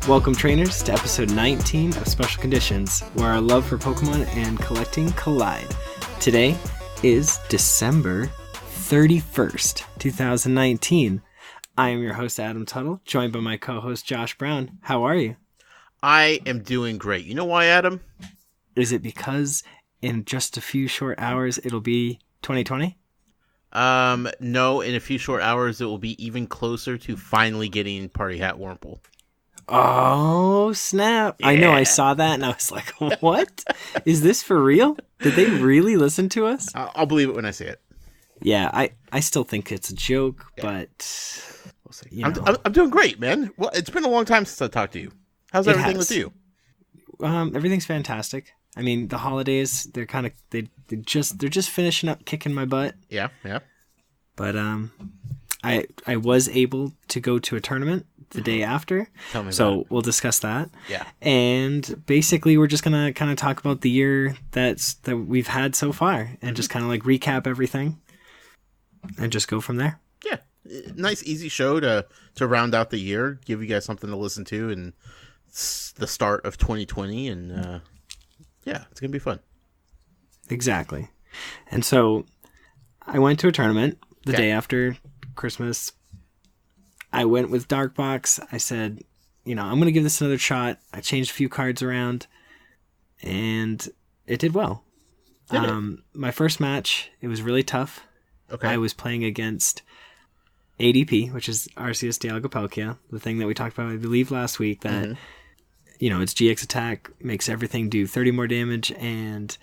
Welcome, trainers, to episode 19 of Special Conditions, where our love for Pokemon and collecting collide. Today is December 31st, 2019. I am your host, Adam Tuttle, joined by my co-host, Josh Brown. How are you? I am doing great. You know why, Adam? Is it because in just a few short hours it'll be 2020? No, in a few short hours it will be even closer to finally getting Party Hat Wurmple. Oh, snap. Yeah. I know, I saw that and I was like, what? Is this for real? Did they really listen to us? I'll believe it when I see it. Yeah, I still think it's a joke, but We'll see. you know. I'm doing great, man. Well, it's been a long time since I talked to you. How's everything with you? Everything's fantastic. I mean, the holidays, they're kind of they're just finishing up kicking my butt. Yeah. But I was able to go to a tournament the day after. Tell me so about it. We'll discuss that. Yeah. And basically we're just gonna kind of talk about the year that we've had so far and just kind of like recap everything and just go from there. Yeah. Nice, easy show to round out the year, give you guys something to listen to, and the start of 2020, and yeah, it's gonna be fun. Exactly. And so I went to a tournament the Okay. day after Christmas. I went with Dark Box. I said, I'm going to give this another shot. I changed a few cards around, and it did well. Did it? My first match, it was really tough. Okay. I was playing against ADP, which is Arceus Dialga-Palkia, the thing that we talked about, I believe, last week, that, its GX attack makes everything do 30 more damage, and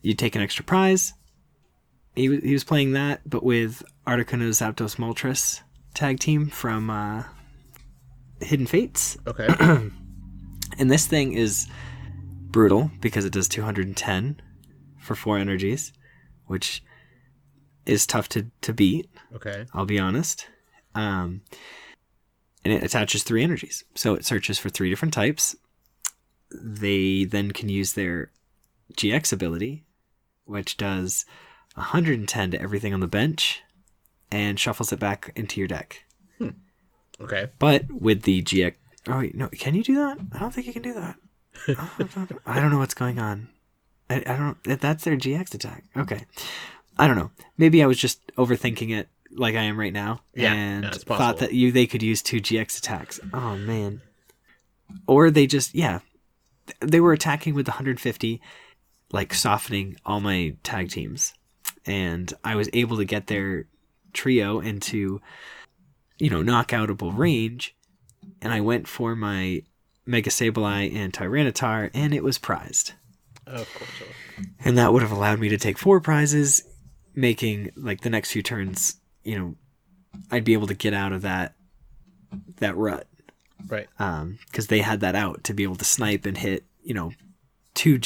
you take an extra prize. He was playing that, but with Articuno Zapdos Moltres tag team from Hidden Fates. Okay. And this thing is brutal because it does 210 for 4 energies, which is tough to beat. Okay. I'll be honest. And it attaches 3 energies. So it searches for 3 different types. They then can use their GX ability, which does 110 to everything on the bench and shuffles it back into your deck. Okay. But with the GX... Oh, wait, no. Can you do that? I don't think you can do that. I don't know what's going on. I don't... That's their GX attack. Okay. I don't know. Maybe I was just overthinking it like I am right now. Yeah, and it's possible. thought that they could use 2 GX attacks. Oh, man. Or they just... Yeah. They were attacking with 150, like softening all my tag teams. And I was able to get their trio into, knockoutable range. And I went for my Mega Sableye and Tyranitar, and it was prized. Of course. And that would have allowed me to take 4 prizes, making, like, the next few turns, I'd be able to get out of that rut. Right. Because they had that out to be able to snipe and hit, 2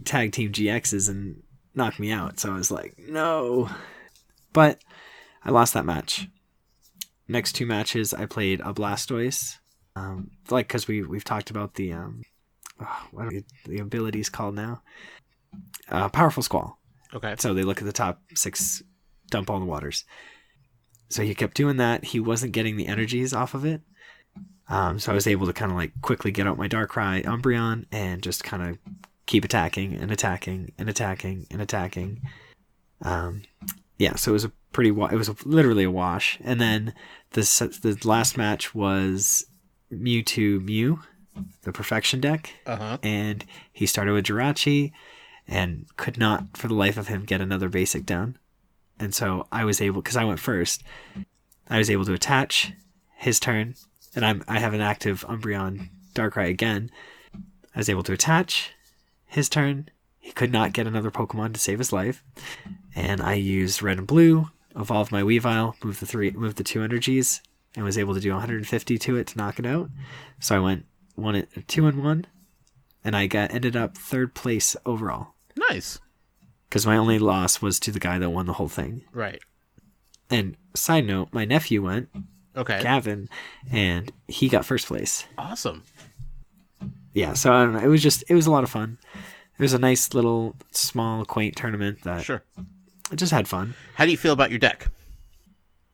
tag team GXs and knock me out. So I was like, no. But I lost that match. Next 2 matches, I played a Blastoise. Because we've talked about the what are the abilities called now? Powerful Squall. Okay. So they look at the top 6, dump all the waters. So he kept doing that. He wasn't getting the energies off of it. So I was able to kind of like quickly get out my Darkrai Umbreon and just kind of keep attacking and attacking and attacking and attacking. Yeah, so it was literally a wash. And then the last match was Mewtwo Mew, the Perfection deck. And he started with Jirachi and could not for the life of him get another basic down. And so I was able, because I went first, I was able to attach his turn. And I have an active Umbreon Darkrai again. I was able to attach his turn. He could not get another Pokemon to save his life. And I used red and blue, evolved my Weavile, moved the 2 energies, and was able to do 150 to it to knock it out. So I went 2-1, and I ended up 3rd place overall. Nice. Because my only loss was to the guy that won the whole thing. Right. And side note, my nephew went, Okay. Gavin, and he got 1st place. Awesome. Yeah, so I don't know. It was a lot of fun. It was a nice little, small, quaint tournament that Sure. I just had fun. How do you feel about your deck?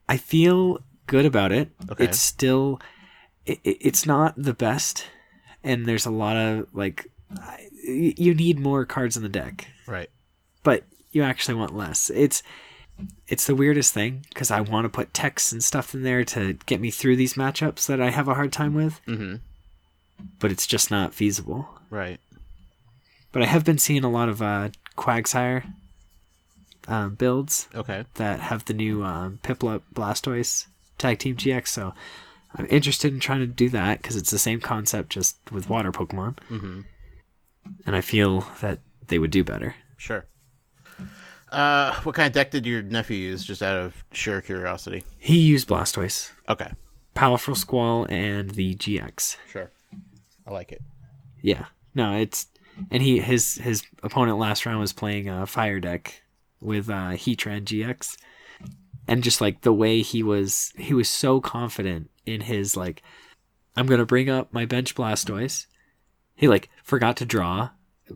I feel good about it. Okay. It's still it's not the best, and there's a lot of like you need more cards in the deck, Right. but you actually want less. It's the weirdest thing because I want to put text and stuff in there to get me through these matchups that I have a hard time with, but it's just not feasible. Right. But I have been seeing a lot of Quagsire builds that have the new Piplup Blastoise Tag Team GX, so I'm interested in trying to do that because it's the same concept just with water Pokemon. And I feel that they would do better. Sure. What kind of deck did your nephew use, just out of sheer curiosity? He used Blastoise. Okay. Powerful Squall and the GX. Sure. I like it. Yeah. No, it's... And his opponent last round was playing a Fire deck with Heatran GX. And just like the way he was so confident in his like, I'm going to bring up my bench Blastoise. He like forgot to draw.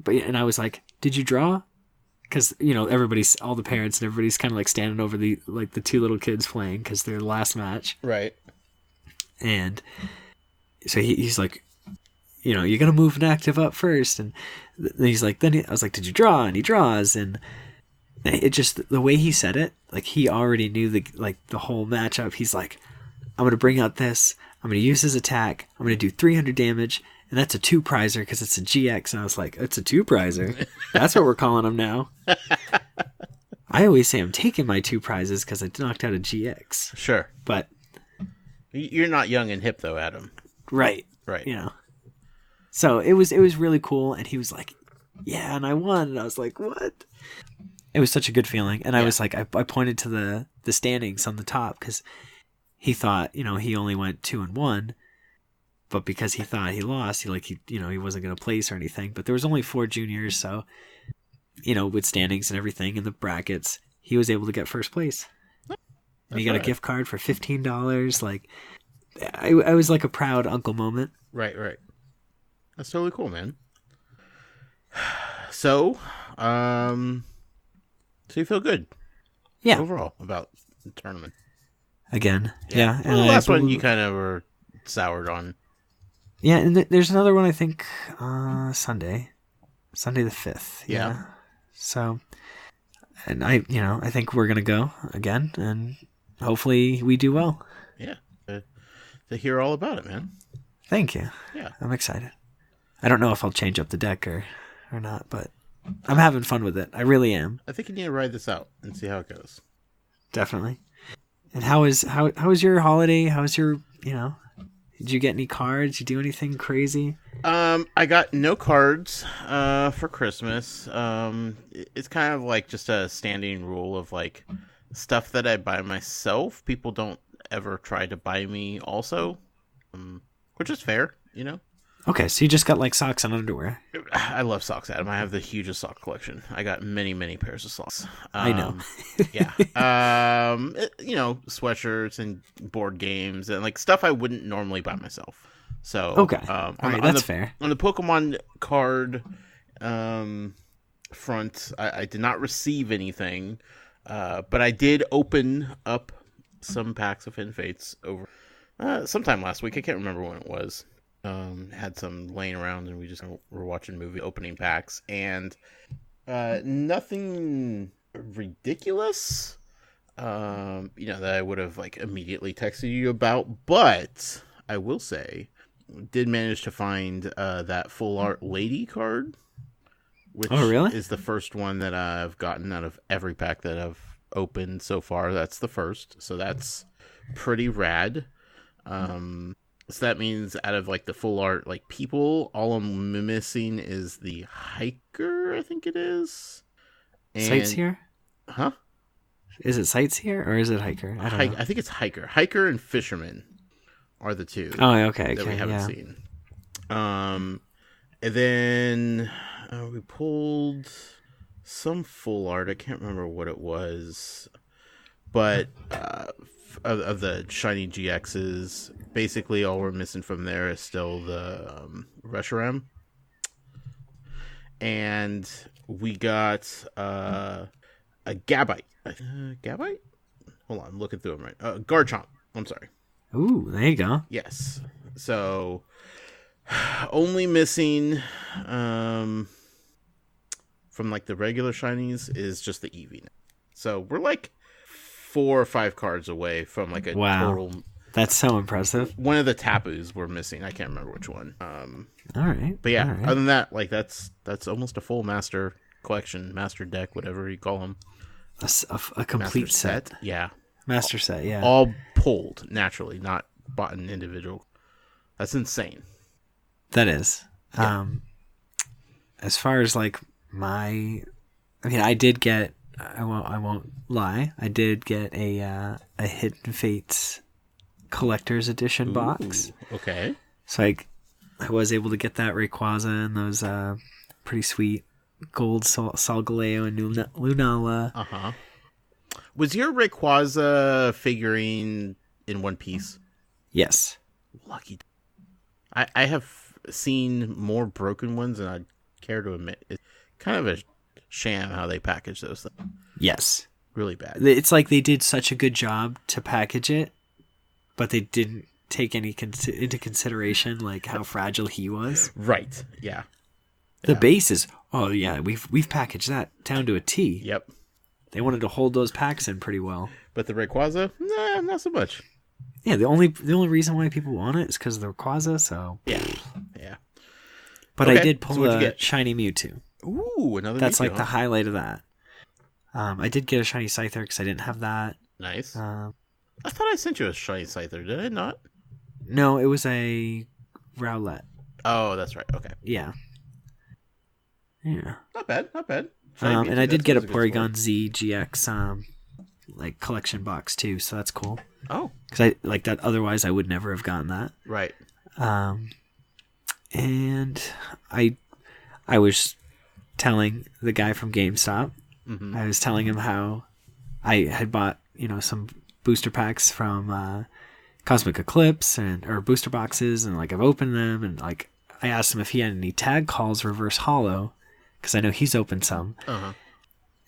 And I was like, did you draw? Because, you know, all the parents and everybody's kind of like standing over the two little kids playing because they're the last match. Right. And so he's like, you know, you're going to move an active up first. And he's like, I was like, did you draw? And he draws. And it just, the way he said it, like he already knew the whole matchup. He's like, I'm going to bring out this. I'm going to use his attack. I'm going to do 300 damage. And that's a 2-prizer because it's a GX. And I was like, it's a 2-prizer? That's what we're calling him now. I always say I'm taking my 2 prizes because I knocked out a GX. Sure. But you're not young and hip, though, Adam. Right. Right. You know. So it was really cool. And he was like, yeah, and I won. And I was like, what? It was such a good feeling. And I was like, I pointed to the standings on the top because he thought, you know, he only went 2-1. But because he thought he lost, he wasn't going to place or anything. But there was only 4 juniors, so, you know, with standings and everything in the brackets, he was able to get first place. And he got a gift card for $15. Like, I was like a proud uncle moment. Right. That's totally cool, man. So you feel good? Yeah. Overall about the tournament. Again, yeah. Well, the last one you kind of were soured on. Yeah, and there's another one, I think, Sunday the 5th. Yeah. So, and I think we're going to go again, and hopefully we do well. Yeah. To hear all about it, man. Thank you. Yeah. I'm excited. I don't know if I'll change up the deck or not, but I'm having fun with it. I really am. I think you need to ride this out and see how it goes. Definitely. And how was your holiday? How was your, did you get any cards? Did you do anything crazy? I got no cards for Christmas. It's kind of like just a standing rule of like stuff that I buy myself. People don't ever try to buy me also, which is fair, you know? Okay, so you just got like socks and underwear. I love socks, Adam. I have the hugest sock collection. I got many, many pairs of socks. I know. Yeah. Sweatshirts and board games and like stuff I wouldn't normally buy myself. So okay, all right, that's fair. On the Pokemon card front, I did not receive anything, but I did open up some packs of Hidden Fates over sometime last week. I can't remember when it was. Had some laying around and we just were watching movie opening packs and nothing ridiculous that I would have like immediately texted you about, but I will say did manage to find that full art lady card, which is the first one that I've gotten out of every pack that I've opened so far. That's the first, so that's pretty rad. So that means out of like the full art like people, all I'm missing is the hiker, I think it is. And... Sights here? Huh? Is it sights here or is it hiker? I don't know. I think it's hiker. Hiker and fisherman are the two. Oh, okay. That we haven't seen. And then we pulled some full art. I can't remember what it was, but of the shiny GXs, basically all we're missing from there is still the Reshiram. And we got a Gabite. Hold on, I'm looking through them right. Garchomp. I'm sorry. Ooh, there you go. Yes. So only missing from like the regular shinies is just the Eevee. So we're like 4 or 5 cards away from like a total. That's so impressive. One of the Tapus were missing. I can't remember which one. All right. But yeah, all right. other than that, like that's almost a full master collection, master deck, whatever you call them. A complete set. Yeah. Master set, yeah. All pulled naturally, not bought an individual. That's insane. That is. Yeah. As far as like I did get. I won't lie. I did get a Hidden Fates collector's edition box. Okay. So I was able to get that Rayquaza and those pretty sweet gold Solgaleo and Lunala. Uh-huh. Was your Rayquaza figurine in one piece? Yes. Lucky. I have seen more broken ones than I'd care to admit. It's kind of a sham how they package those things. Yes. Really bad. It's like they did such a good job to package it, but they didn't take any into consideration like how fragile he was. Right. Yeah. The base is, oh yeah, we've packaged that down to a T. Yep. They wanted to hold those packs in pretty well. But the Rayquaza, nah, not so much. Yeah, the only reason why people want it is because of the Rayquaza, so... Yeah. But okay, I did pull so a shiny Mewtwo. Ooh, another That's Mewtwo, like the highlight of that. I did get a shiny Scyther because I didn't have that. Nice. I thought I sent you a shiny Scyther, did I not? No, it was a Rowlet. Oh, that's right. Okay. Yeah. Not bad. And I did get a Porygon Z GX like collection box too, so that's cool. Oh. Because I like that. Otherwise, I would never have gotten that. Right. And I was telling the guy from GameStop. Mm-hmm. I was telling him how I had bought some booster packs from Cosmic Eclipse or booster boxes, and like I've opened them, and like I asked him if he had any tag calls reverse hollow because I know he's opened some. Uh-huh.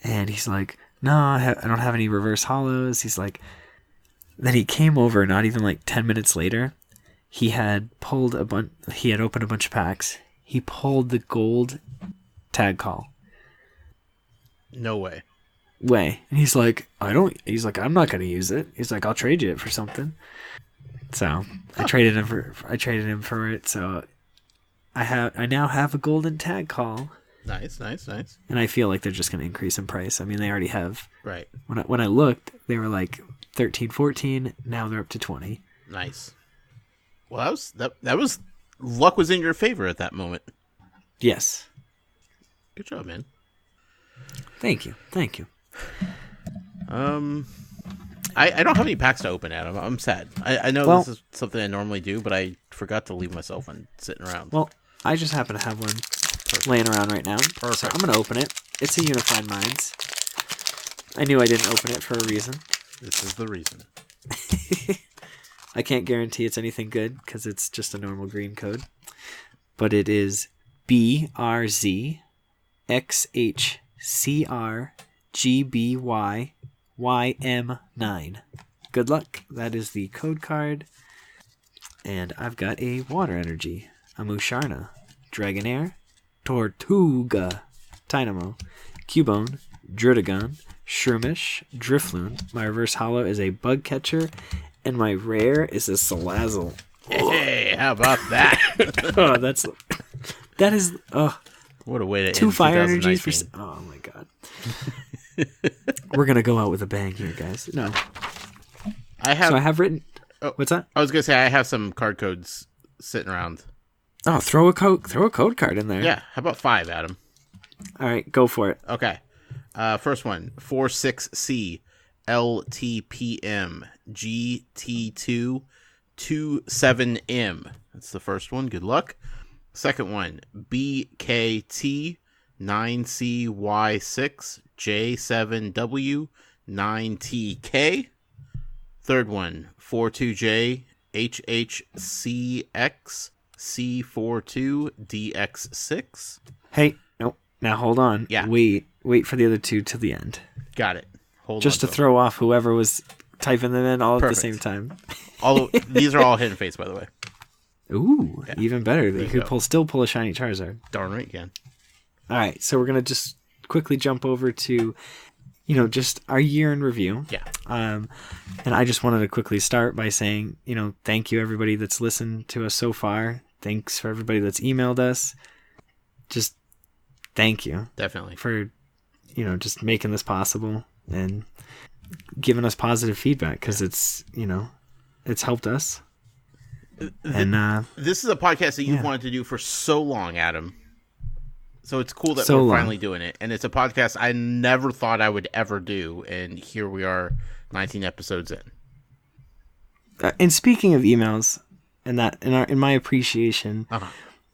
And he's like, no, I don't have any reverse hollows. He's like, then he came over, not even like 10 minutes later, he had opened a bunch of packs. He pulled the gold tag call. No way. And he's like, I'm not going to use it. He's like, I'll trade you it for something. So I traded him for it. So I now have a golden tag call. Nice. And I feel like they're just going to increase in price. I mean, they already have. Right. When I looked, they were like 13, 14. Now they're up to 20. Nice. Well, that was luck was in your favor at that moment. Yes. Good job, man. Thank you. I don't have any packs to open, Adam. I'm sad. I know this is something I normally do, but I forgot to leave myself one sitting around. Well, I just happen to have one laying around right now. Perfect. So I'm going to open it. It's a Unified Minds. I knew I didn't open it for a reason. This is the reason. I can't guarantee it's anything good because it's just a normal green code. But it is BRZXHCRGBYYM9. Good luck. That is the code card. And I've got a Water Energy, a Musharna, Dragonair, Tortuga, Dynamo, Cubone, Druddigon, Shroomish, Drifloon. My reverse hollow is a Bug Catcher, and my rare is a Salazzle. Hey, how about that? That is what a way to 2 end fire energies for 2019. oh my god. We're gonna go out with a bang here, guys. No, I have written. Oh, what's that? I was gonna say I have some card codes sitting around. Oh, throw a code card in there. Yeah, how about 5, Adam? All right, go for it. Okay. First one, 46C LTPM GT2 27M. That's the first one. Good luck. Second one, BKT 9CY6 J7W 9TK. Third one, 42J HHCX C42 DX6. Hey, no, now hold on. Yeah. Wait for the other two to the end. Got it. Hold Just on to throw off whoever was typing them in all at the Perfect. same time. These are all hidden face, by the way. Ooh, Yeah. even better. There You you could go. still pull a shiny Charizard. Darn right, again. All right, so we're going to just quickly jump over to, just our year in review. Yeah. And I just wanted to quickly start by saying, thank you everybody that's listened to us so far. Thanks for everybody that's emailed us. Just thank you. Definitely. For, just making this possible and giving us positive feedback because it's helped us. And this is a podcast that you've wanted to do for so long, Adam. So it's cool that we're finally doing it. And it's a podcast I never thought I would ever do. And here we are, 19 episodes in. And speaking of emails, and that in my appreciation,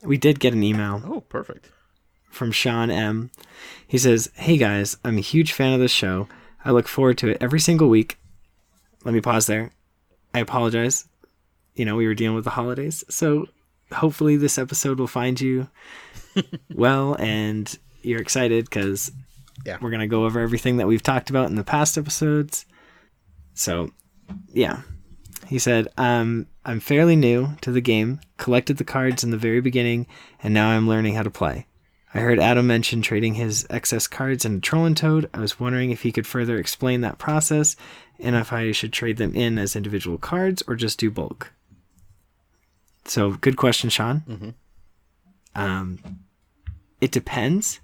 we did get an email. Oh, perfect. From Sean M. He says, "Hey guys, I'm a huge fan of this show. I look forward to it every single week." Let me pause there. I apologize. We were dealing with the holidays. So hopefully this episode will find you well and you're excited because we're going to go over everything that we've talked about in the past episodes. So, yeah. He said, I'm fairly new to the game, collected the cards in the very beginning, and now I'm learning how to play. I heard Adam mention trading his excess cards in a Troll and Toad. I was wondering if he could further explain that process and if I should trade them in as individual cards or just do bulk. So, good question, Sean. Mm-hmm. It depends.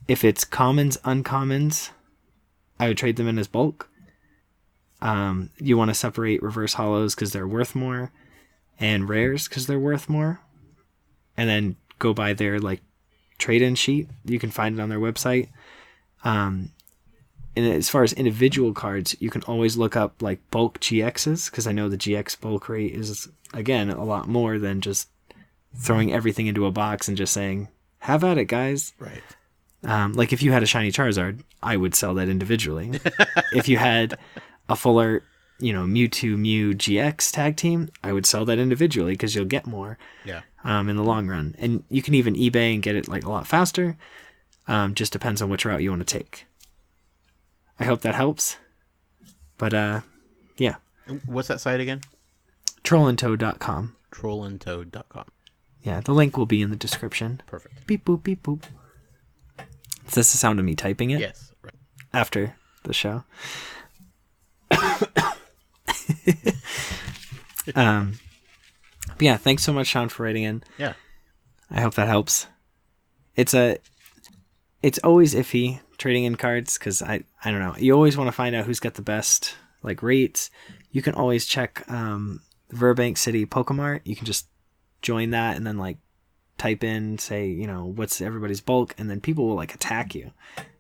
If it's commons, uncommons, I would trade them in as bulk. You want to separate reverse hollows because they're worth more and rares because they're worth more. And then go by their trade-in sheet. You can find it on their website. And as far as individual cards, you can always look up bulk GXs because I know the GX bulk rate is, again, a lot more than just throwing everything into a box and just saying, have at it, guys. Right. If you had a shiny Charizard, I would sell that individually. If you had a full art, Mewtwo Mew GX tag team, I would sell that individually because you'll get more in the long run. And you can even eBay and get it a lot faster. Just depends on which route you want to take. I hope that helps. But, yeah. What's that site again? Trollandtoad.com. Trollandtoad.com. Yeah, the link will be in the description. Perfect. Beep, boop, beep, boop. Is this the sound of me typing it? Yes. Right. After the show. But yeah, thanks so much, Sean, for writing in. Yeah. I hope that helps. It's always iffy trading in cards because I don't know. You always want to find out who's got the best rates. You can always check Burbank City Pokemart. You can just join that and then type in, say, what's everybody's bulk, and then people will attack you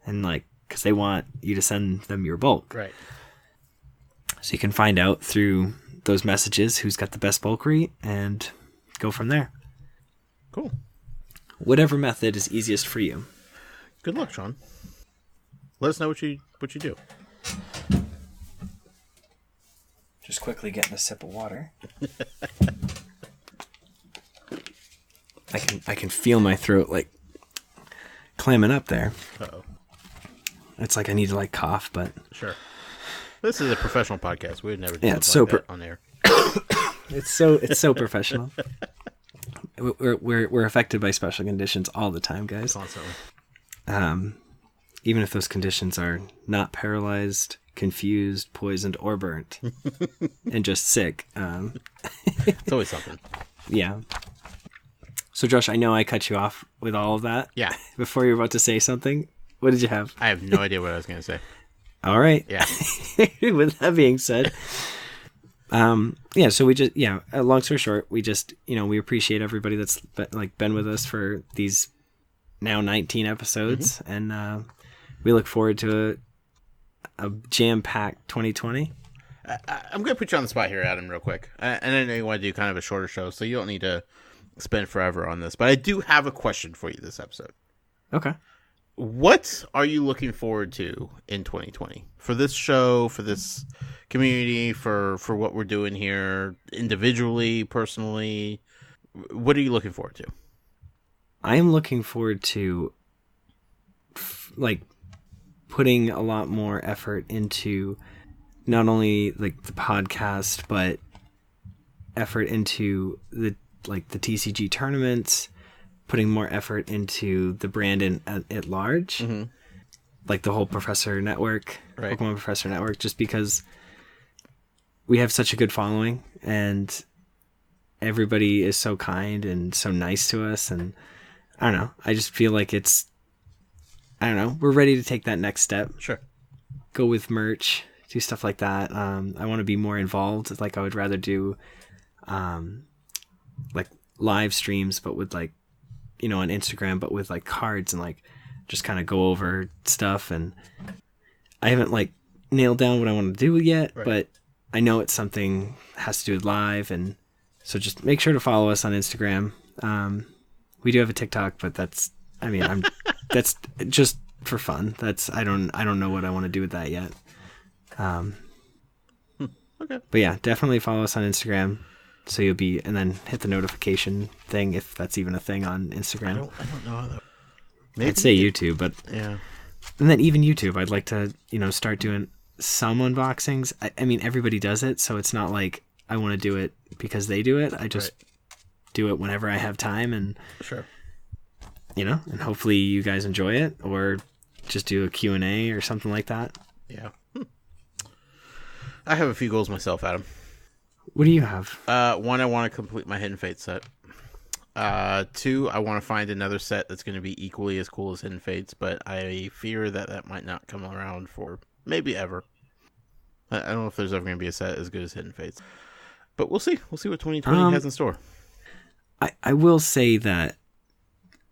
and because they want you to send them your bulk. Right. So you can find out through those messages who's got the best bulk rate and go from there. Cool. Whatever method is easiest for you. Good luck, Sean. Let us know what you do. Just quickly getting a sip of water. I can feel my throat clamming up there. Uh-oh. It's I need to cough, but sure. This is a professional podcast. We would never do it's that on air. It's so professional. We're affected by special conditions all the time, guys. Constantly. Even if those conditions are not paralyzed, confused, poisoned, or burnt, and just sick. It's always something. Yeah. So, Josh, I know I cut you off with all of that. Yeah. Before you were about to say something, what did you have? I have no idea what I was going to say. All right. Yeah. With that being said, so we just, long story short, we just, we appreciate everybody that's been with us for these now 19 episodes. Mm-hmm. And we look forward to a jam-packed 2020. I'm going to put you on the spot here, Adam, real quick. And I know you want to do kind of a shorter show, so you don't need to spend forever on this. But I do have a question for you this episode. Okay. What are you looking forward to in 2020? For this show, for this community, for what we're doing here, individually, personally? What are you looking forward to? I am looking forward to putting a lot more effort into not only the podcast, but effort into the like the TCG tournaments, putting more effort into the brand at large, Mm-hmm. like the whole Professor Network, Right. Pokemon Professor Network, just because we have such a good following and everybody is so kind and so nice to us. And I don't know, I just feel like we're ready to take that next step. Sure. Go with merch, do stuff like that. I want to be more involved. Like I would rather do like live streams, but with like, on Instagram, but with like cards and like just kind of go over stuff. And I haven't like nailed down what I want to do yet, Right. but I know it's something has to do with live. And so just make sure to follow us on Instagram. We do have a TikTok, but that's just for fun. I don't know what I want to do with that yet. Okay. But yeah, definitely follow us on Instagram. So and then hit the notification thing if that's even a thing on Instagram. I don't know how that. I'd say YouTube, but Yeah. and then even YouTube, I'd like to start doing some unboxings. I mean, everybody does it, so it's not like I want to do it because they do it. I just do it whenever I have time, and Sure. and hopefully you guys enjoy it, or just do a Q&A or something like that. Yeah. I have a few goals myself, Adam. What do you have? One, I want to complete my Hidden Fates set. Two, I want to find another set that's going to be equally as cool as Hidden Fates, but I fear that might not come around for maybe ever. I don't know if there's ever going to be a set as good as Hidden Fates, but we'll see. We'll see what 2020 has in store. I will say that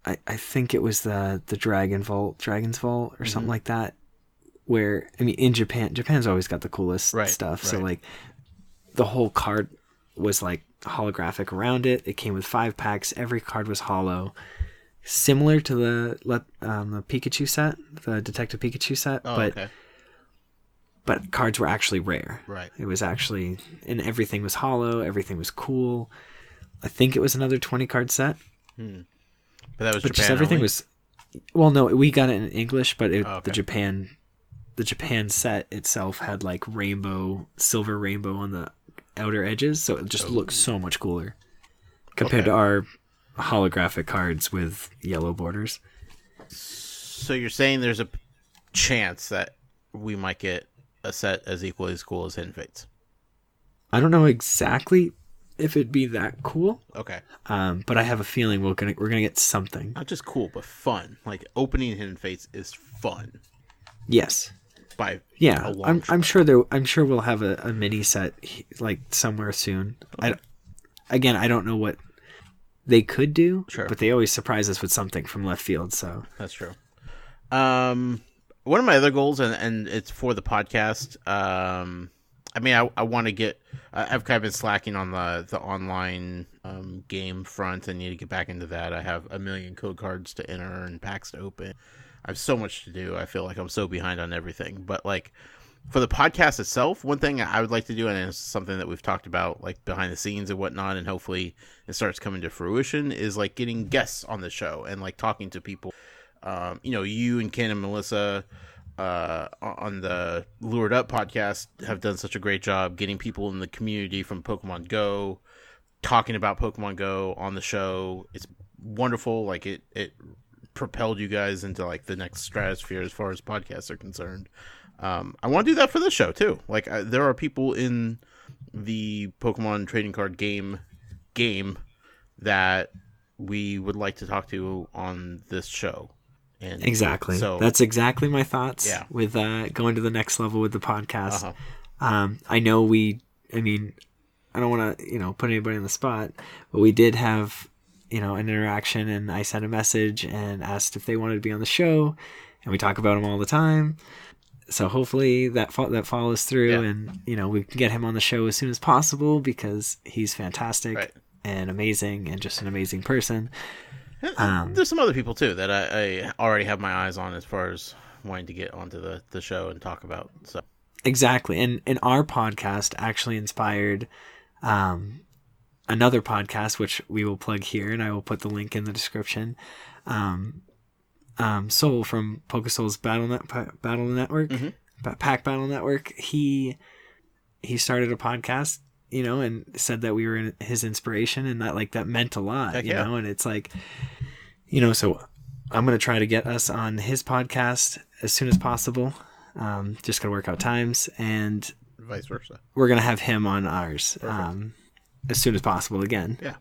I think it was the Dragon's Vault or something like that, where, I mean, in Japan's always got the coolest stuff. So like the whole card was like holographic around it. It came with 5 packs. Every card was hollow, similar to the Pikachu set, the Detective Pikachu set, but cards were actually rare. Right. It was actually, and everything was hollow. Everything was cool. I think it was another 20 card set. But that was but Japan just everything only? was. Well, no, we got it in English, but okay. the Japan set itself had like silver rainbow on the outer edges, so it just looks so much cooler compared to our holographic cards with yellow borders. So you're saying there's a chance that we might get a set as equally as cool as Hidden Fates? I don't know exactly if it'd be that cool. Okay. But I have a feeling we're gonna get something. Not just cool, but fun. Like opening Hidden Fates is fun. Yes. A long I'm sure we'll have a mini set like somewhere soon. Okay. I don't know what they could do, Sure. but they always surprise us with something from left field. So that's true. One of my other goals, and it's for the podcast. I mean, I want to get. I've kind of been slacking on the online game front. I need to get back into that. I have 1 million code cards to enter and packs to open. I have so much to do. I feel like I'm so behind on everything. But like for the podcast itself, one thing I would like to do, and it's something that we've talked about like behind the scenes and whatnot, and hopefully it starts coming to fruition, is like getting guests on the show and like talking to people. You and Ken and Melissa on the Lured Up podcast have done such a great job getting people in the community from Pokemon Go, talking about Pokemon Go on the show. It's wonderful. Like it propelled you guys into like the next stratosphere as far as podcasts are concerned. I want to do that for this show too. Like there are people in the Pokemon trading card game that we would like to talk to on this show. And exactly. So that's exactly my thoughts. Yeah. With going to the next level with the podcast. Uh-huh. I know I don't want to put anybody on the spot, but we did have an interaction, and I sent a message and asked if they wanted to be on the show, and we talk about them all the time. So hopefully that follows through, and we can get him on the show as soon as possible because he's fantastic and amazing and just an amazing person. There's some other people too that I already have my eyes on as far as wanting to get onto the show and talk about. So exactly, and our podcast actually inspired another podcast, which we will plug here, and I will put the link in the description. Soul from Pokesoul's Battle Network, Pack Battle Network. He started a podcast and said that we were his inspiration, and that meant a lot, Heck yeah. and it's like, so I'm going to try to get us on his podcast as soon as possible. Just got to work out times, and vice versa. We're going to have him on ours as soon as possible again. Yeah.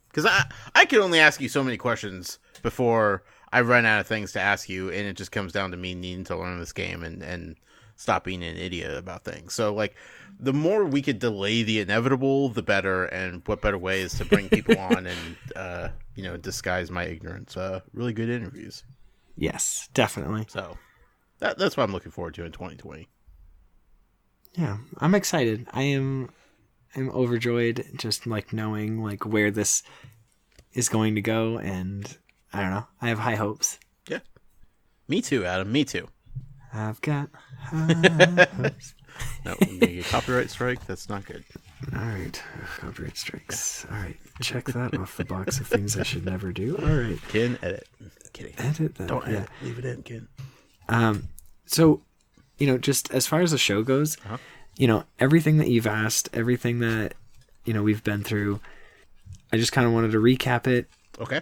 Because I can only ask you so many questions before I run out of things to ask you, and it just comes down to me needing to learn this game and stop being an idiot about things. So, like, the more we could delay the inevitable, the better, and what better way is to bring people on and, disguise my ignorance. Really good interviews. Yes, definitely. So, that's what I'm looking forward to in 2020. Yeah, I'm excited. I'm overjoyed just, like, knowing, like, where this is going to go, and I don't know. I have high hopes. Yeah. Me too, Adam. Me too. I've got high hopes. No, a copyright strike? That's not good. All right. Copyright strikes. All right. Check that off the box of things I should never do. All right. Ken, edit. Kidding. Edit that. Don't edit. Leave it in, Ken. So, just as far as the show goes, everything that you've asked, everything that, we've been through, I just kind of wanted to recap it. Okay.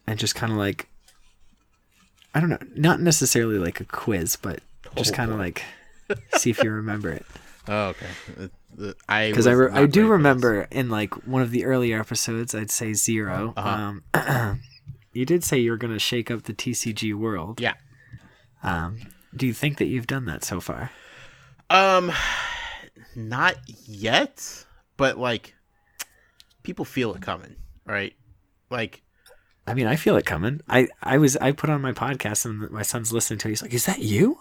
And just kind of like, I don't know, not necessarily like a quiz, but just kind of like see if you remember it. Oh, okay. Because I do remember in like one of the earlier episodes, I'd say 0. You did say you were going to shake up the TCG world. Yeah. Do you think that you've done that so far? Not yet, but like people feel it coming, right? Like, I mean, I feel it coming. I put on my podcast and my son's listening to it. He's like, "Is that you?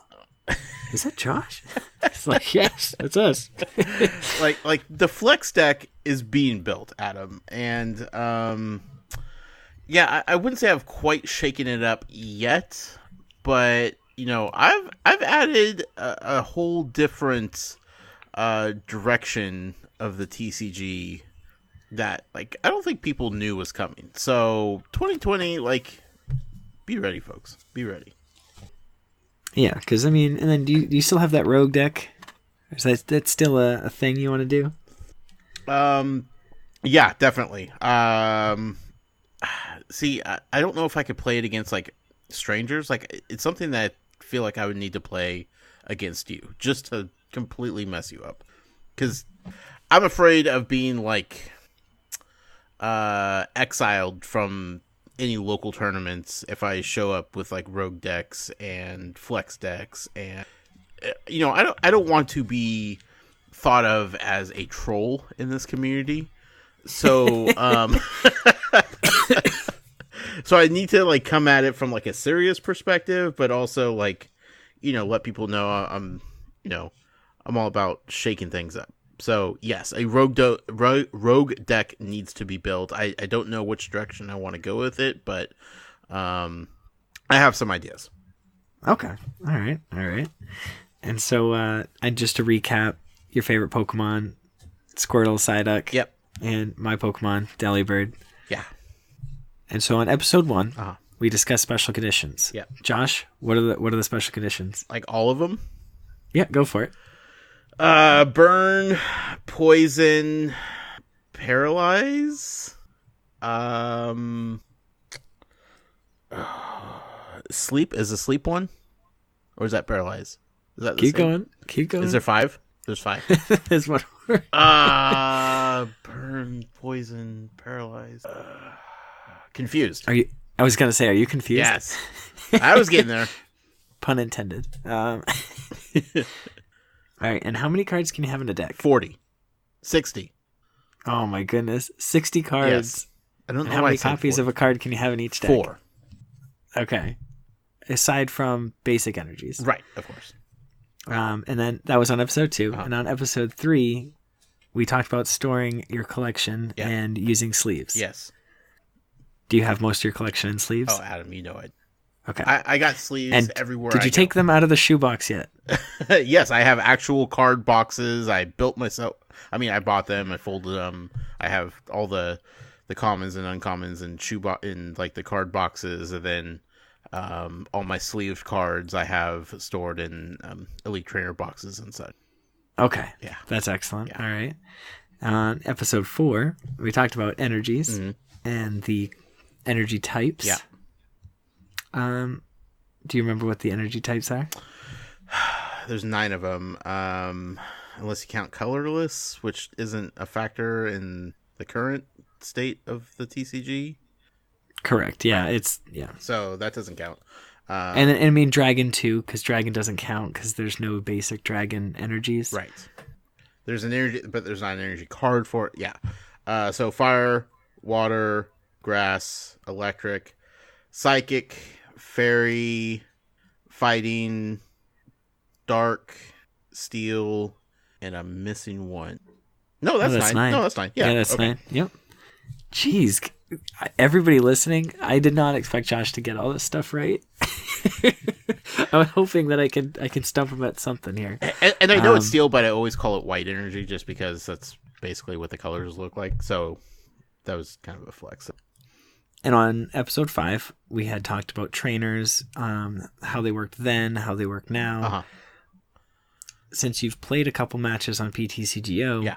Is that Josh?" It's like, "Yes, it's us." like the Flex deck is being built, Adam, and yeah, I wouldn't say I've quite shaken it up yet, but I've added a whole different direction of the TCG that, like, I don't think people knew was coming. So 2020, like, be ready, folks. Be ready. Yeah, because I mean, and then do you still have that rogue deck? Is that still a thing you want to do? Yeah, definitely. See, I don't know if I could play it against like strangers. Like, it's something that I feel like I would need to play against you just to completely mess you up. Because I'm afraid of being like exiled from any local tournaments if I show up with like rogue decks and flex decks, and I don't want to be thought of as a troll in this community. So so I need to like come at it from like a serious perspective, but also like let people know I'm all about shaking things up. So yes, a rogue deck needs to be built. I don't know which direction I want to go with it, but I have some ideas. Okay. All right. And so and just to recap, your favorite Pokemon, Squirtle, Psyduck. Yep. And my Pokemon, Delibird. Yeah. And so on episode 1, we discussed special conditions. Yep. Josh, what are the special conditions? Like all of them? Yeah, go for it. Burn, poison, paralyze, sleep. Is a sleep one? Or is that paralyze? Is that the same? Keep going. Is there 5? There's 5. There's one more. Burn, poison, paralyze. Confused. I was going to say, are you confused? Yes. I was getting there. Pun intended. All right, and how many cards can you have in a deck? 40. 60. Oh my goodness. 60 cards. Yes. I don't know how many copies of a card can you have in each deck? 4. Okay. Aside from basic energies. Right, of course. And then that was on episode 2. And on episode 3, we talked about storing your collection and using sleeves. Yes. Do you have most of your collection in sleeves? Oh, Adam, you know it. Okay. I got sleeves everywhere. Did you take them out of the shoebox yet? Yes, I have actual card boxes. I built myself. I mean, I bought them. I folded them. I have all the commons and uncommons and in like the card boxes, and then all my sleeved cards I have stored in Elite Trainer boxes and such. Okay. Yeah. That's excellent. Yeah. All right. On episode 4, we talked about energies and the energy types. Yeah. Do you remember what the energy types are? There's 9 of them. Unless you count colorless, which isn't a factor in the current state of the TCG. Correct. Yeah. Right. Yeah. So that doesn't count. And I mean dragon too, because dragon doesn't count because there's no basic dragon energies. Right. There's an energy, but there's not an energy card for it. Yeah. So fire, water, grass, electric, psychic, fairy, fighting, dark, steel, and I'm missing one. No, that's 9. No, that's 9. Yeah, that's okay. 9. Yep. Jeez, everybody listening, I did not expect Josh to get all this stuff right. I'm hoping that I can stump him at something here. And I know it's steel, but I always call it white energy just because that's basically what the colors look like. So that was kind of a flex. And on episode 5, we had talked about trainers, how they worked then, how they work now. Uh-huh. Since you've played a couple matches on PTCGO, yeah,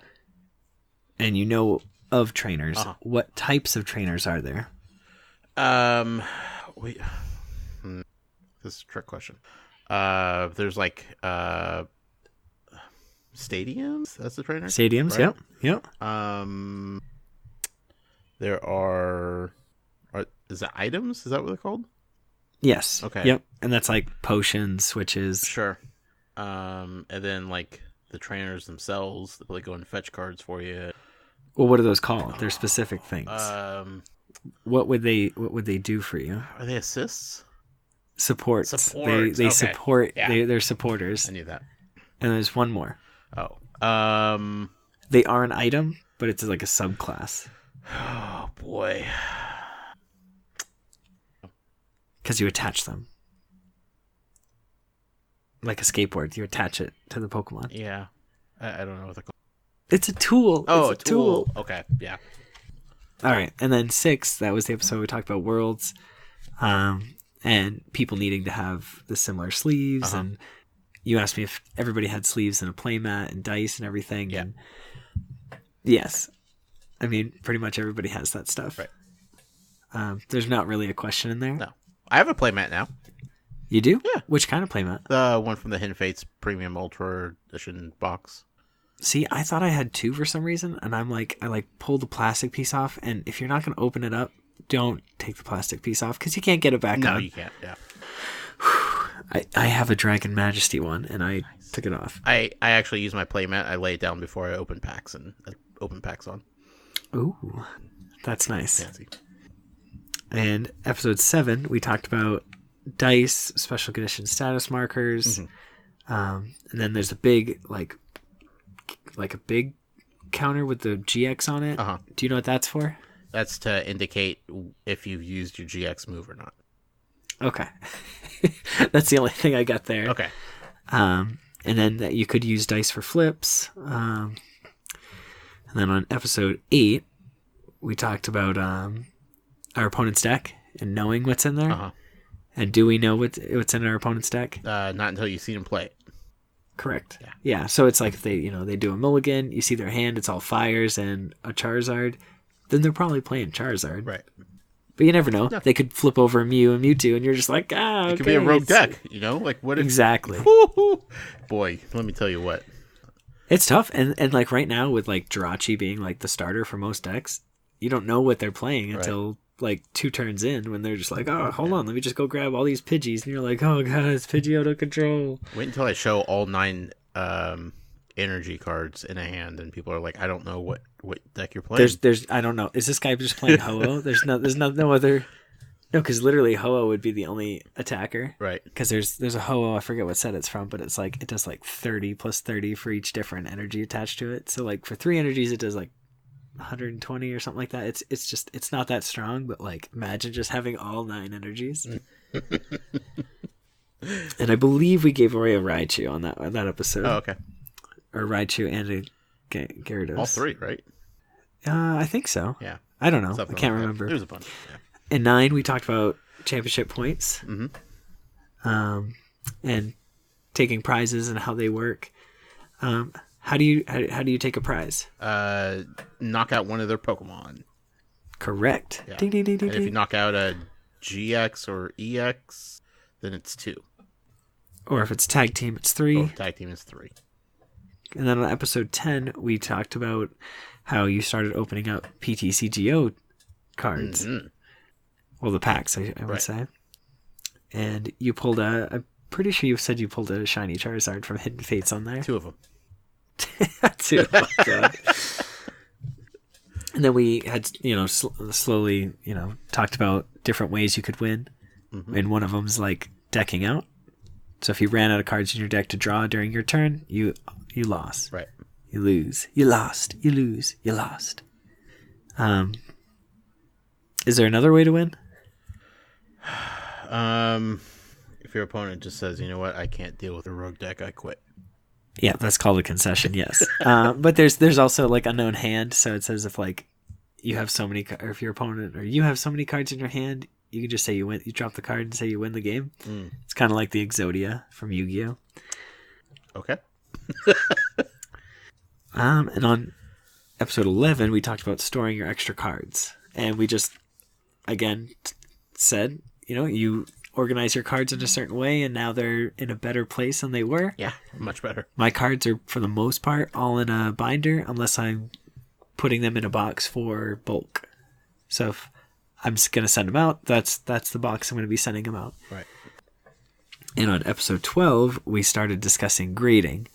and you know of trainers, what types of trainers are there? This is a trick question. There's like stadiums. That's the trainer. Stadiums. Right? Yep. There are is it items? Is that what they're called? Yes. Okay. Yep. And that's like potions, switches. Sure. And then like the trainers themselves, they go and fetch cards for you. Well, what are those called? They're specific things. What would they do for you? Are they assists? Supports. Supports. They okay. support. Yeah. They're supporters. I knew that. And there's one more. Oh. They are an item, but it's like a subclass. Oh boy. Because you attach them. Like a skateboard, you attach it to the Pokemon. Yeah. I don't know what they're called. It's a tool. Oh, it's a tool. Okay, yeah. All right. And then 6, that was the episode we talked about worlds. And people needing to have the similar sleeves. And you asked me if everybody had sleeves and a playmat and dice and everything. Yeah. And yes. I mean, pretty much everybody has that stuff. Right. There's not really a question in there. No. I have a playmat now. You do? Yeah. Which kind of playmat? The one from the Hidden Fates Premium Ultra Edition box. See, I thought I had 2 for some reason, and I pulled the plastic piece off, and if you're not going to open it up, don't take the plastic piece off, because you can't get it back on. No, you can't, yeah. I have a Dragon Majesty one, and I took it off. I actually use my playmat. I lay it down before I open packs, and open packs on. Ooh, that's nice. Fancy. And episode 7, we talked about dice, special condition status markers, and then there's a big, like a big counter with the GX on it. Do you know what that's for? That's to indicate if you've used your GX move or not. Okay. That's the only thing I got there. Okay. And then that you could use dice for flips. And then on episode 8, we talked about our opponent's deck and knowing what's in there. And do we know what's in our opponent's deck? Not until you've seen them play it. Correct. Yeah. So it's like if they do a mulligan, you see their hand, it's all fires and a Charizard, then they're probably playing Charizard. Right. But you never know. No. They could flip over a Mew and Mewtwo, and you're just like, okay. It could be a rogue deck, like what? Exactly. Boy, let me tell you what. It's tough, and like right now with like Jirachi being like the starter for most decks, you don't know what they're playing until like 2 turns in when they're just like, oh, hold on, let me just go grab all these Pidgeys, and you're like, oh god, it's Pidgey out of control. Wait until I show all 9 energy cards in a hand, and people are like, I don't know what deck you're playing. There's I don't know. Is this guy just playing Ho-Oh? There's no other. No, because literally Ho-Oh would be the only attacker. Right. Because there's a Ho-Oh, I forget what set it's from, but it's like it does like 30 plus 30 for each different energy attached to it. So like for 3 energies, it does like 120 or something like that. It's not that strong, but like imagine just having all 9 energies. And I believe we gave away a Raichu on that episode. Oh, okay. Or Raichu and a Gyarados. All 3, right? I think so. Yeah. I don't know. Something I can't like remember. There's a bunch. Yeah. In 9, we talked about championship points. And taking prizes and how they work. How do you take a prize? Knock out one of their Pokemon. Correct. Yeah. Ding, ding, ding, ding, And if you ding. knock out a GX or EX, then it's 2. Or if it's tag team, it's 3. Or tag team is 3. And then on episode 10, we talked about how you started opening up PTCGO cards. Mm-hmm. Well, the packs, I would say. And you pulled I'm pretty sure you said you pulled a shiny Charizard from Hidden Fates on there. 2 of them. 2. Oh, God. And then we had, slowly, talked about different ways you could win. Mm-hmm. And one of them is like decking out. So if you ran out of cards in your deck to draw during your turn, you lost. Right. You lose. You lost. You lose. You lost. Is there another way to win? If your opponent just says, you know what, I can't deal with a rogue deck, I quit. Yeah, that's called a concession, yes. But there's also like unknown hand, so it says if like you have so many, or if your opponent or you have so many cards in your hand, you can just say you win. You drop the card and say you win the game. It's kind of like the Exodia from Yu-Gi-Oh. Okay. And on episode 11, we talked about storing your extra cards, and we just again said, you organize your cards in a certain way, and now they're in a better place than they were. Yeah, much better. My cards are, for the most part, all in a binder, unless I'm putting them in a box for bulk. So if I'm just going to send them out, that's the box I'm going to be sending them out. Right. And on episode 12, we started discussing grading.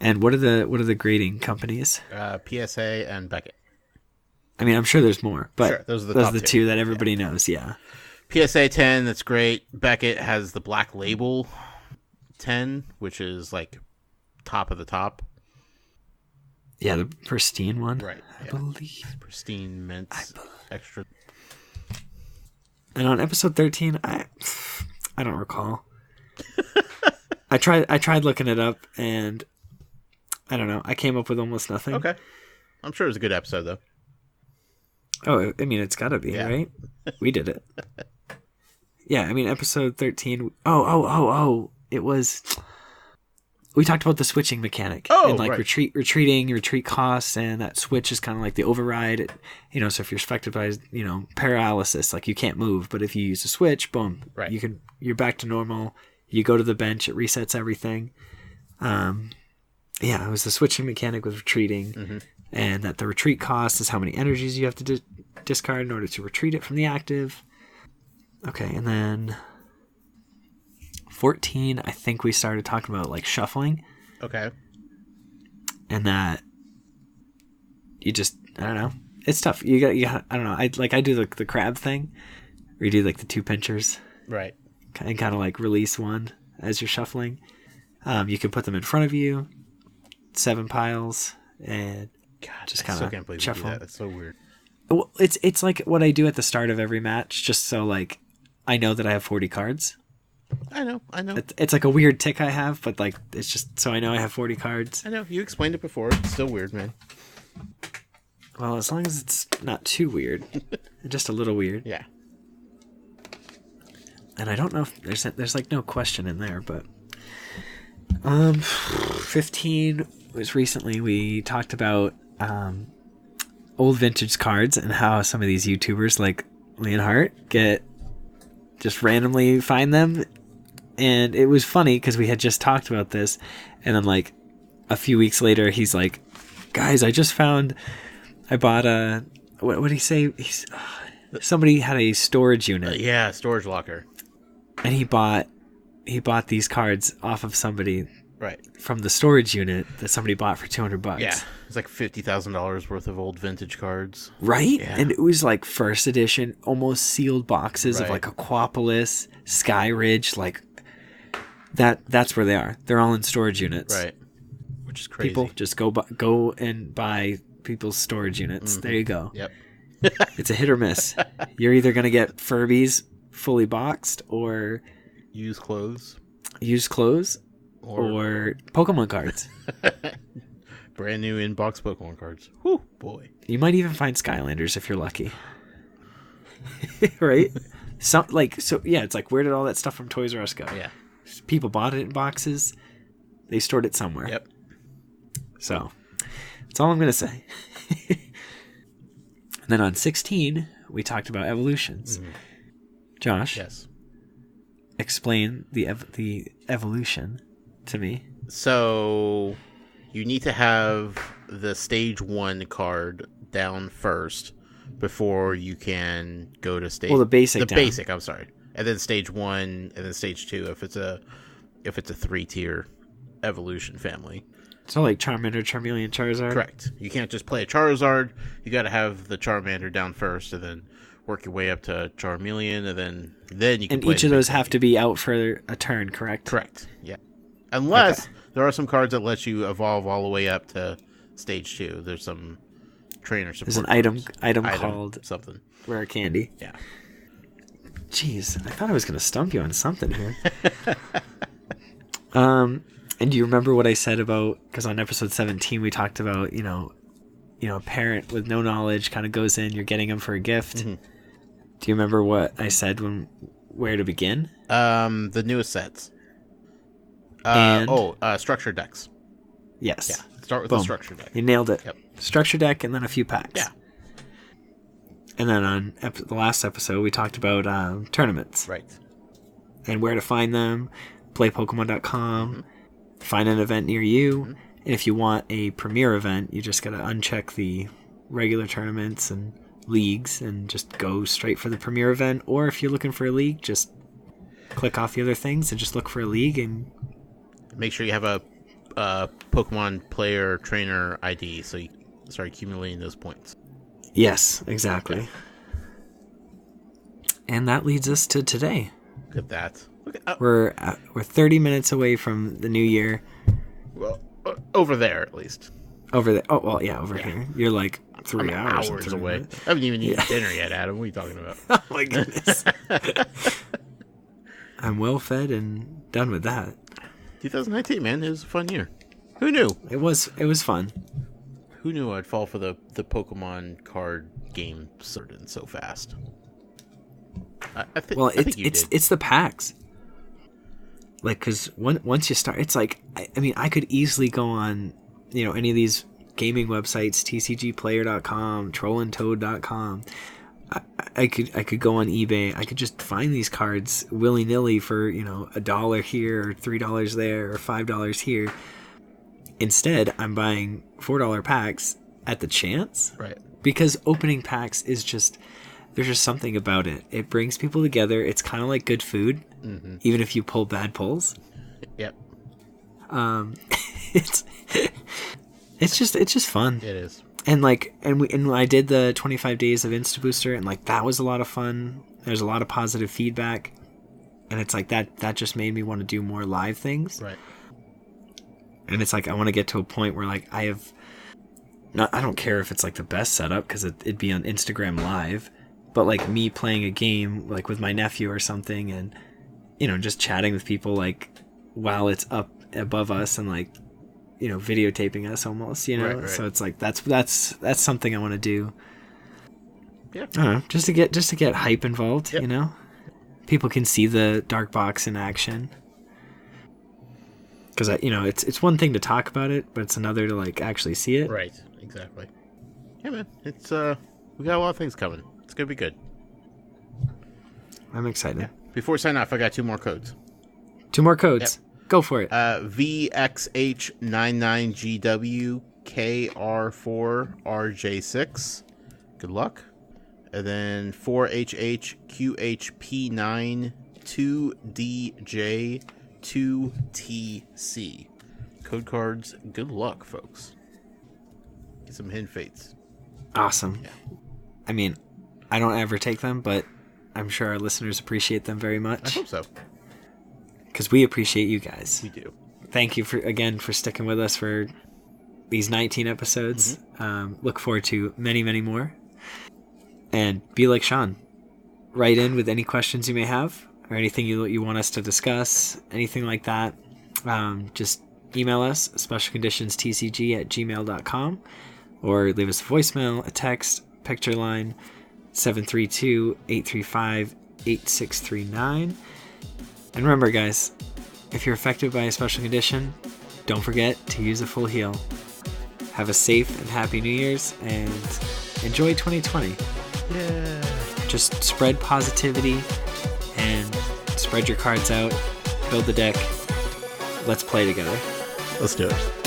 And what are the grading companies? PSA and Beckett. I mean, I'm sure there's more, but sure, those are the two that everybody knows, yeah. PSA 10, that's great. Beckett has the Black Label 10, which is like top of the top. Yeah, the pristine one. Right. I believe. Pristine mints. Extra. And on episode 13, I don't recall. I tried looking it up, and I don't know. I came up with almost nothing. Okay. I'm sure it was a good episode, though. Oh, I mean, it's got to be, right? We did it. Yeah, I mean, episode 13. Oh. It was... We talked about the switching mechanic. Oh, and like right. retreat costs, and that switch is kind of like the override. So if you're affected by, paralysis, like you can't move, but if you use a switch, boom, right. you're back to normal. You go to the bench, it resets everything. It was the switching mechanic with retreating, and that the retreat cost is how many energies you have to discard in order to retreat it from the active. Okay, and then 14, I think we started talking about like shuffling. Okay. And that you just, I don't know. It's tough. You got I don't know. I do the crab thing where you do like the 2 pinchers. Right. And kind of like release one as you're shuffling. You can put them in front of you, 7 piles, and just kind of shuffle. That. That's so weird. Well, it's like what I do at the start of every match, just so like I know that I have 40 cards. I know. It's like a weird tick I have, but like it's just so I know I have 40 cards. I know. You explained it before. It's still weird, man. Well, as long as it's not too weird, just a little weird. Yeah. And I don't know if there's like no question in there, but 15 was recently we talked about old vintage cards and how some of these YouTubers like Leonhardt just randomly find them. And it was funny because we had just talked about this, and then like a few weeks later he's like, guys, I bought a what did he say? Somebody had a storage unit. Yeah, storage locker. And he bought these cards off of somebody, right, from the storage unit that somebody bought for $200. Yeah, it's like $50,000 worth of old vintage cards, right? Yeah. And it was like first edition, almost sealed boxes of Right. like Aquapolis, Sky Ridge, like that's where they are. They're all in storage units, right? Which is crazy. People just go and buy people's storage units. There you go. Yep. It's a hit or miss. You're either gonna get Furbies fully boxed or Used clothes or Pokemon cards. Brand new in-box Pokemon cards. Whew, boy. You might even find Skylanders if you're lucky. Right? It's like, where did all that stuff from Toys R Us go? Yeah. People bought it in boxes. They stored it somewhere. Yep. So that's all I'm going to say. And then on 16, we talked about evolutions. Josh, Yes. explain the evolution to me. So you need to have the stage 1 card down first before you can go to stage. Well, the basic. I'm sorry, and then stage 1, and then stage 2 if it's a 3-tier evolution family. So like Charmander, Charmeleon, Charizard. Correct. You can't just play a Charizard. You got to have the Charmander down first, and then work your way up to Charmeleon, and then you can. And play each of those have to be out for a turn, correct? Correct. Yeah. Unless there are some cards that let you evolve all the way up to stage 2. There's some trainer support. There's an item called something. Rare Candy. Yeah. Jeez, I thought I was gonna stump you on something here. And do you remember what I said about? Because on episode 17 we talked about a parent with no knowledge kind of goes in. You're getting them for a gift. Mm-hmm. Do you remember what I said where to begin? The newest sets. Structure decks. Yes. Yeah. Start with the structure deck. You nailed it. Yep. Structure deck and then a few packs. Yeah. And then on the last episode, we talked about tournaments. Right. And where to find them. PlayPokemon.com. Find an event near you. And if you want a premier event, you just got to uncheck the regular tournaments and leagues and just go straight for the premier event. Or if you're looking for a league, just click off the other things and just look for a league and make sure you have a Pokemon player trainer ID so you start accumulating those points. Yes, exactly. Okay. And that leads us to today. Look at that. We're 30 minutes away from the new year. Well, over there at least. Over there. Oh, well, yeah, over here. You're like 3 hours away. I haven't even eaten dinner yet, Adam. What are you talking about? Oh, my goodness. I'm well fed and done with that. 2019, man. It was a fun year. Who knew? It was fun. Who knew I'd fall for the Pokemon card game certain so fast? I think it's the packs. Like, because once you start, it's like, I mean, I could easily go on, any of these gaming websites, tcgplayer.com, trollandtoad.com. I could go on eBay. I could just find these cards willy-nilly for, $1 here or $3 there or $5 here. Instead, I'm buying $4 packs at the chance. Right. Because opening packs is just, there's just something about it. It brings people together. It's kind of like good food, even if you pull bad pulls. Yep. It's just fun. It is. And I did the 25 days of Insta Booster, and that was a lot of fun. There's a lot of positive feedback, and it's like that just made me want to do more live things. Right. And it's like I want to get to a point where I don't care if it's the best setup because it'd be on Instagram Live, but me playing a game with my nephew or something, and just chatting with people while it's up above us and videotaping us almost, Right. So it's that's something I want to do. Yeah. I don't know, just to get hype involved. Yep. People can see the dark box in action. Because it's one thing to talk about it, but it's another to actually see it. Right. Exactly. Yeah, man. It's we got a lot of things coming. It's gonna be good. I'm excited. Yeah. Before we sign off, I got 2 more codes. 2 more codes. Yep. Go for it. VXH99GWKR4RJ6. Good luck. And then 4HHQHP9-2DJ2TC. Code cards. Good luck, folks. Get some hidden fates. Awesome. Yeah. I mean, I don't ever take them, but I'm sure our listeners appreciate them very much. I hope so. Because we appreciate you guys. We do. Thank you for sticking with us for these 19 episodes. Look forward to many, many more. And be like Sean. Write in with any questions you may have or anything you want us to discuss, anything like that. Just email us, specialconditionstcg@gmail.com, or leave us a voicemail, a text, picture line, 732-835-8639. And remember, guys, if you're affected by a special condition, don't forget to use a full heal. Have a safe and happy New Year's, and enjoy 2020. Yeah. Just spread positivity and spread your cards out. Build the deck. Let's play together. Let's do it.